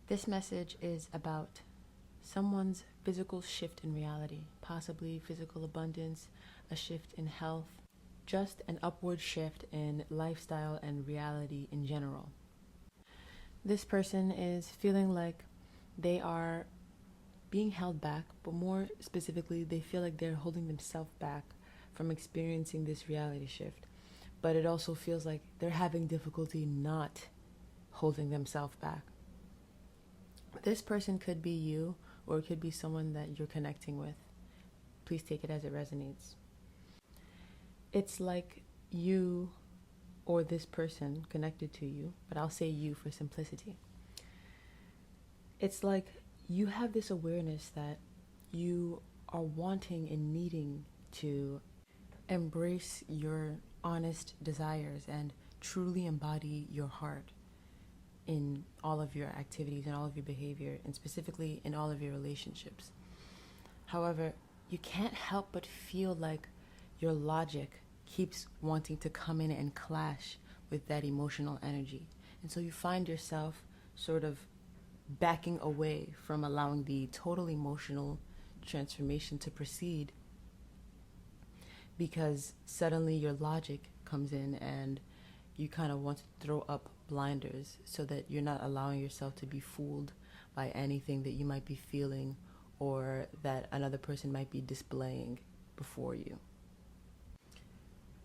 This message is about someone's physical shift in reality, possibly physical abundance, a shift in health, just an upward shift in lifestyle and reality in general. This person is feeling like they are being held back, but more specifically, they feel like they're holding themselves back from experiencing this reality shift. But it also feels like they're having difficulty not holding themselves back. This person could be you, or it could be someone that you're connecting with. Please take it as it resonates. It's like you or this person connected to you, but I'll say you for simplicity. It's like you have this awareness that you are wanting and needing to embrace your honest desires and truly embody your heart in all of your activities and all of your behavior, and specifically in all of your relationships. However, you can't help but feel like your logic keeps wanting to come in and clash with that emotional energy. And so you find yourself sort of backing away from allowing the total emotional transformation to proceed, because suddenly your logic comes in and you kind of want to throw up blinders so that you're not allowing yourself to be fooled by anything that you might be feeling or that another person might be displaying before you.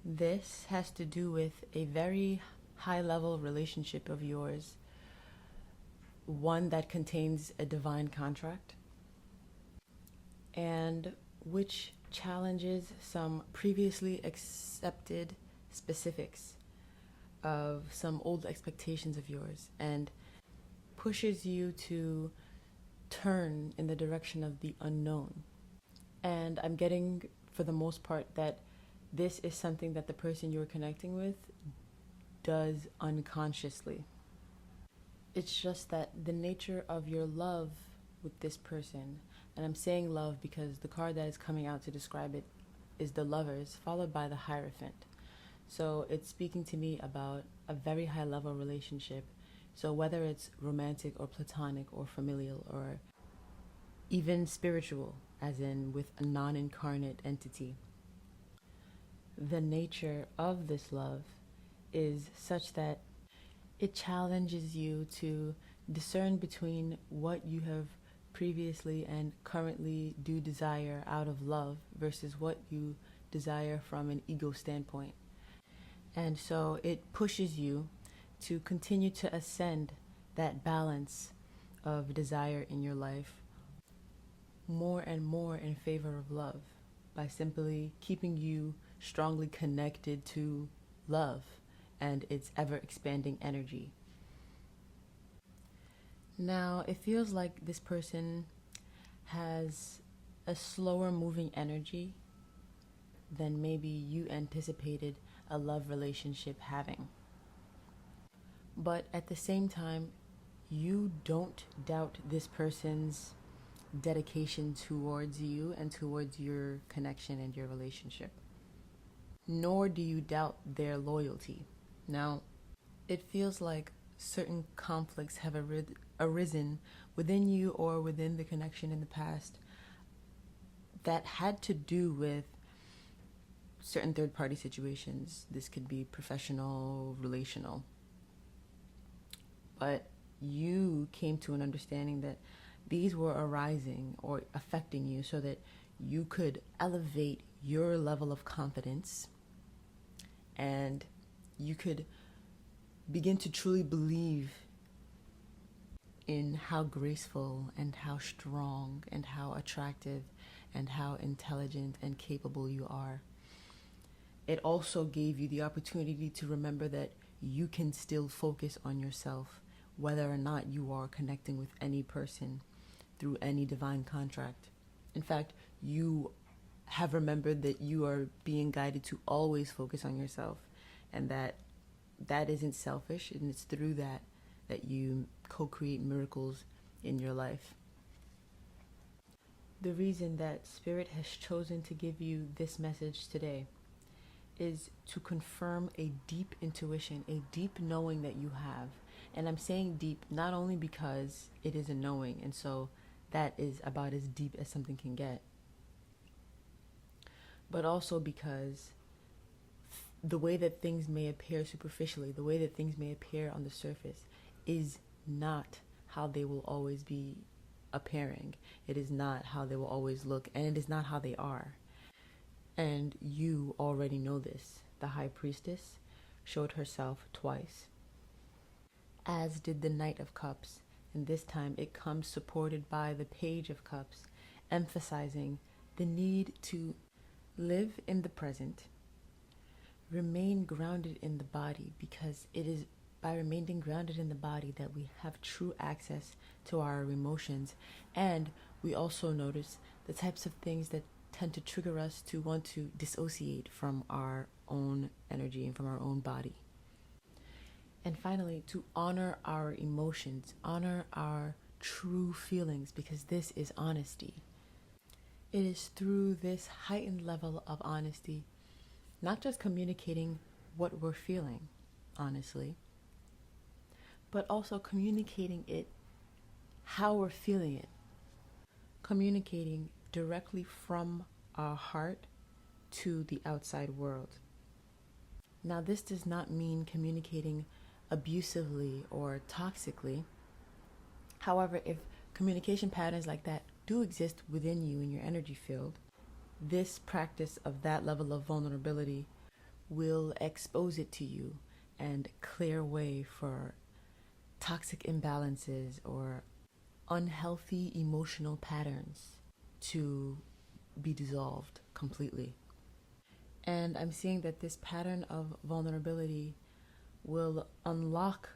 This has to do with a very high-level relationship of yours, one that contains a divine contract, and which challenges some previously accepted specifics of some old expectations of yours and pushes you to turn in the direction of the unknown. And I'm getting, for the most part, that this is something that the person you're connecting with does unconsciously. It's just that the nature of your love with this person, and I'm saying love because the card that is coming out to describe it is the Lovers, followed by the Hierophant. So it's speaking to me about a very high level relationship. So whether it's romantic or platonic or familial or even spiritual, as in with a non-incarnate entity, the nature of this love is such that it challenges you to discern between what you have previously and currently do desire out of love versus what you desire from an ego standpoint. And so it pushes you to continue to ascend that balance of desire in your life more and more in favor of love by simply keeping you strongly connected to love and its ever-expanding energy. Now, it feels like this person has a slower moving energy than maybe you anticipated a love relationship having. But at the same time, you don't doubt this person's dedication towards you and towards your connection and your relationship. Nor do you doubt their loyalty. Now, it feels like certain conflicts have arisen within you or within the connection in the past that had to do with certain third-party situations. This could be professional, relational. But you came to an understanding that these were arising or affecting you so that you could elevate your level of confidence and you could begin to truly believe in how graceful and how strong and how attractive and how intelligent and capable you are. It also gave you the opportunity to remember that you can still focus on yourself, whether or not you are connecting with any person through any divine contract. In fact, you have remembered that you are being guided to always focus on yourself, and that isn't selfish, and it's through that you co-create miracles in your life. The reason that Spirit has chosen to give you this message today is to confirm a deep intuition, a deep knowing that you have, And I'm saying deep not only because it is a knowing, and so that is about as deep as something can get, but also because the way that things may appear superficially, the way that things may appear on the surface, is not how they will always be appearing. It is not how they will always look, and it is not how they are. And you already know this. The high priestess showed herself twice, as did the Knight of Cups, and this time it comes supported by the Page of Cups, emphasizing the need to live in the present, remain grounded in the body, because it is by remaining grounded in the body that we have true access to our emotions. And we also notice the types of things that tend to trigger us to want to dissociate from our own energy and from our own body. And finally, to honor our emotions, honor our true feelings, because this is honesty. It is through this heightened level of honesty, not just communicating what we're feeling, honestly, but also communicating it, how we're feeling it, communicating directly from our heart to the outside world. Now, this does not mean communicating abusively or toxically. However, if communication patterns like that do exist within you in your energy field, this practice of that level of vulnerability will expose it to you and clear way for toxic imbalances or unhealthy emotional patterns to be dissolved completely. And I'm seeing that this pattern of vulnerability will unlock,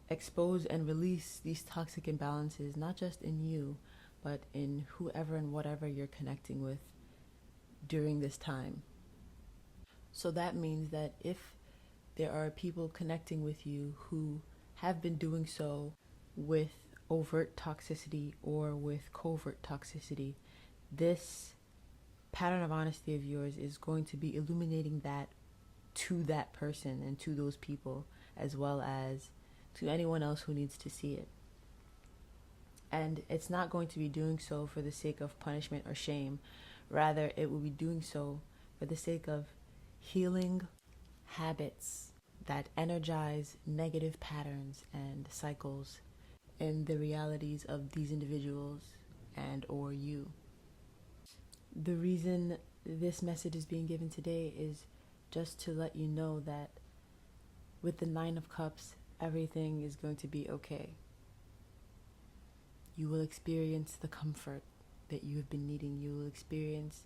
expose, and release these toxic imbalances, not just in you, but in whoever and whatever you're connecting with during this time. So that means that if there are people connecting with you who have been doing so with overt toxicity or with covert toxicity, this pattern of honesty of yours is going to be illuminating that to that person and to those people, as well as to anyone else who needs to see it. And it's not going to be doing so for the sake of punishment or shame. Rather, it will be doing so for the sake of healing habits that energize negative patterns and cycles in the realities of these individuals and or you. The reason this message is being given today is just to let you know that with the Nine of Cups, everything is going to be okay. You will experience the comfort that you have been needing. You will experience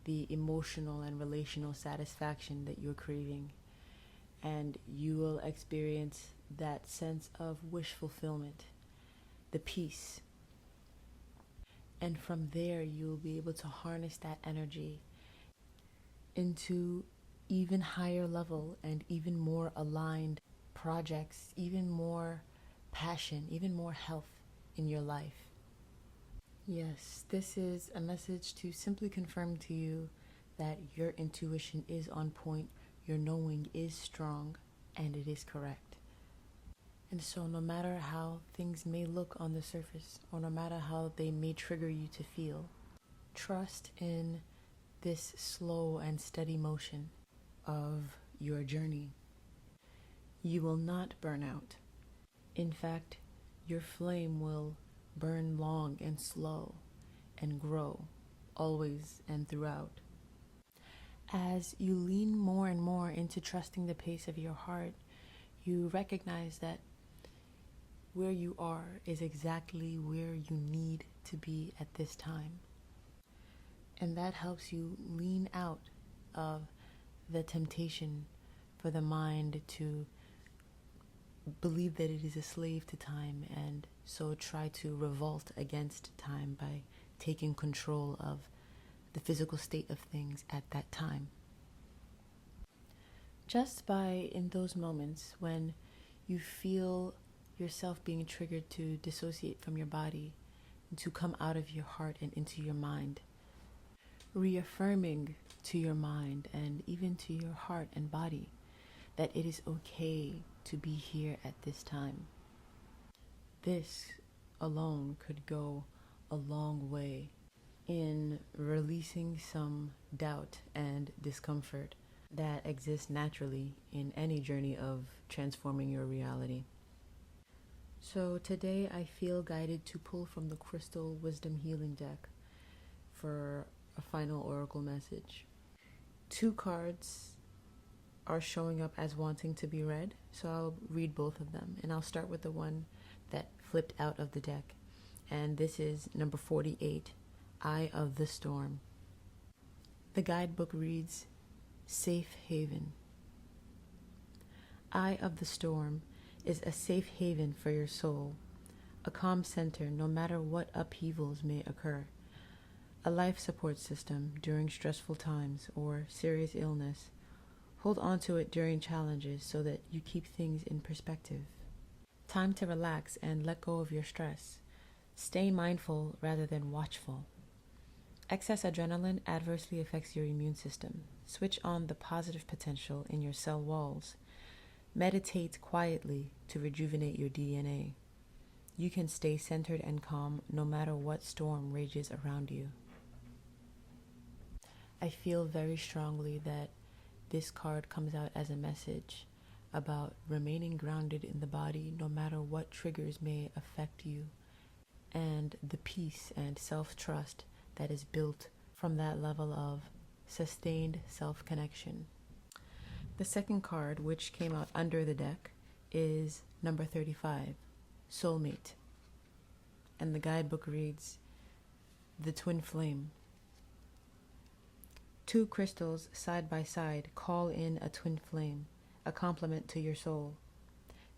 the emotional and relational satisfaction that you're craving. And you will experience that sense of wish fulfillment, the peace. And from there, you'll be able to harness that energy into even higher level and even more aligned projects, even more passion, even more health in your life. Yes, this is a message to simply confirm to you that your intuition is on point, your knowing is strong, and it is correct. And so no matter how things may look on the surface, or no matter how they may trigger you to feel, trust in this slow and steady motion of your journey. You will not burn out. In fact, your flame will burn long and slow and grow always and throughout. As you lean more and more into trusting the pace of your heart, you recognize that where you are is exactly where you need to be at this time. And that helps you lean out of the temptation for the mind to believe that it is a slave to time, and so try to revolt against time by taking control of the physical state of things at that time. Just by, in those moments when you feel yourself being triggered to dissociate from your body, and to come out of your heart and into your mind, reaffirming to your mind and even to your heart and body that it is okay to be here at this time. this alone could go a long way in releasing some doubt and discomfort that exists naturally in any journey of transforming your reality. So today I feel guided to pull from the Crystal Wisdom Healing deck for a final oracle message. 2 cards are showing up as wanting to be read, so I'll read both of them, and I'll start with the one that flipped out of the deck, and this is number 48, Eye of the Storm. The guidebook reads, Safe Haven. Eye of the Storm is a safe haven for your soul, a calm center no matter what upheavals may occur, a life support system during stressful times or serious illness. Hold on to it during challenges so that you keep things in perspective. Time to relax and let go of your stress. Stay mindful rather than watchful. Excess adrenaline adversely affects your immune system. Switch on the positive potential in your cell walls. Meditate quietly to rejuvenate your DNA. You can stay centered and calm no matter what storm rages around you. I feel very strongly that this card comes out as a message about remaining grounded in the body no matter what triggers may affect you, and the peace and self-trust that is built from that level of sustained self-connection. The second card, which came out under the deck, is number 35, Soulmate. And the guidebook reads, The Twin Flame. 2 crystals side by side call in a twin flame, a complement to your soul.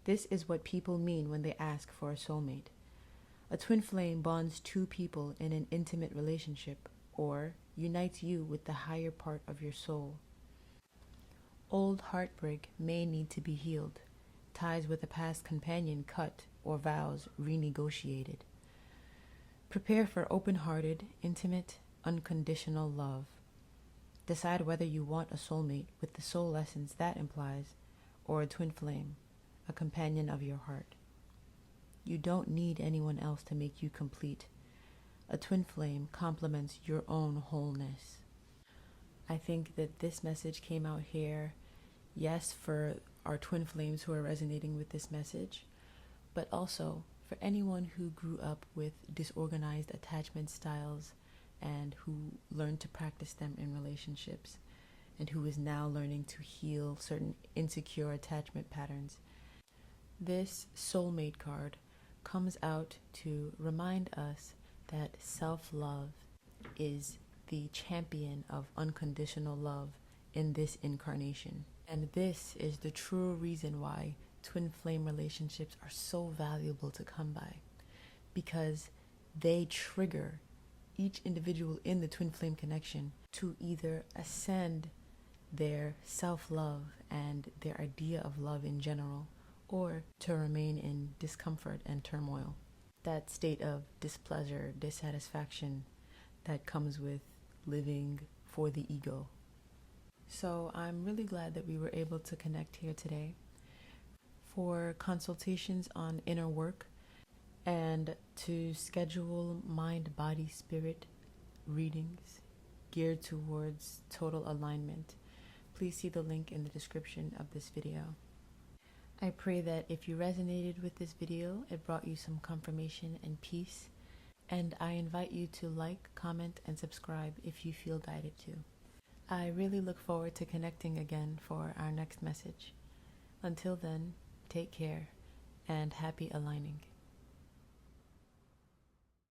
This is what people mean when they ask for a soulmate. A twin flame bonds 2 people in an intimate relationship, or unites you with the higher part of your soul. Old heartbreak may need to be healed, ties with a past companion cut, or vows renegotiated. Prepare for open-hearted, intimate, unconditional love. Decide whether you want a soulmate with the soul lessons that implies, or a twin flame, a companion of your heart. You don't need anyone else to make you complete. A twin flame complements your own wholeness. I think that this message came out here, yes, for our twin flames who are resonating with this message, but also for anyone who grew up with disorganized attachment styles and who learned to practice them in relationships, and who is now learning to heal certain insecure attachment patterns. This soulmate card comes out to remind us that self-love is the champion of unconditional love in this incarnation. And this is the true reason why twin flame relationships are so valuable to come by, because they trigger each individual in the twin flame connection to either ascend their self-love and their idea of love in general, or to remain in discomfort and turmoil. That state of displeasure, dissatisfaction that comes with living for the ego. So I'm really glad that we were able to connect here today. For consultations on inner work and to schedule mind, body, spirit readings geared towards total alignment, please see the link in the description of this video. I pray that if you resonated with this video, it brought you some confirmation and peace, and I invite you to like, comment, and subscribe if you feel guided to. I really look forward to connecting again for our next message. Until then, take care and happy aligning.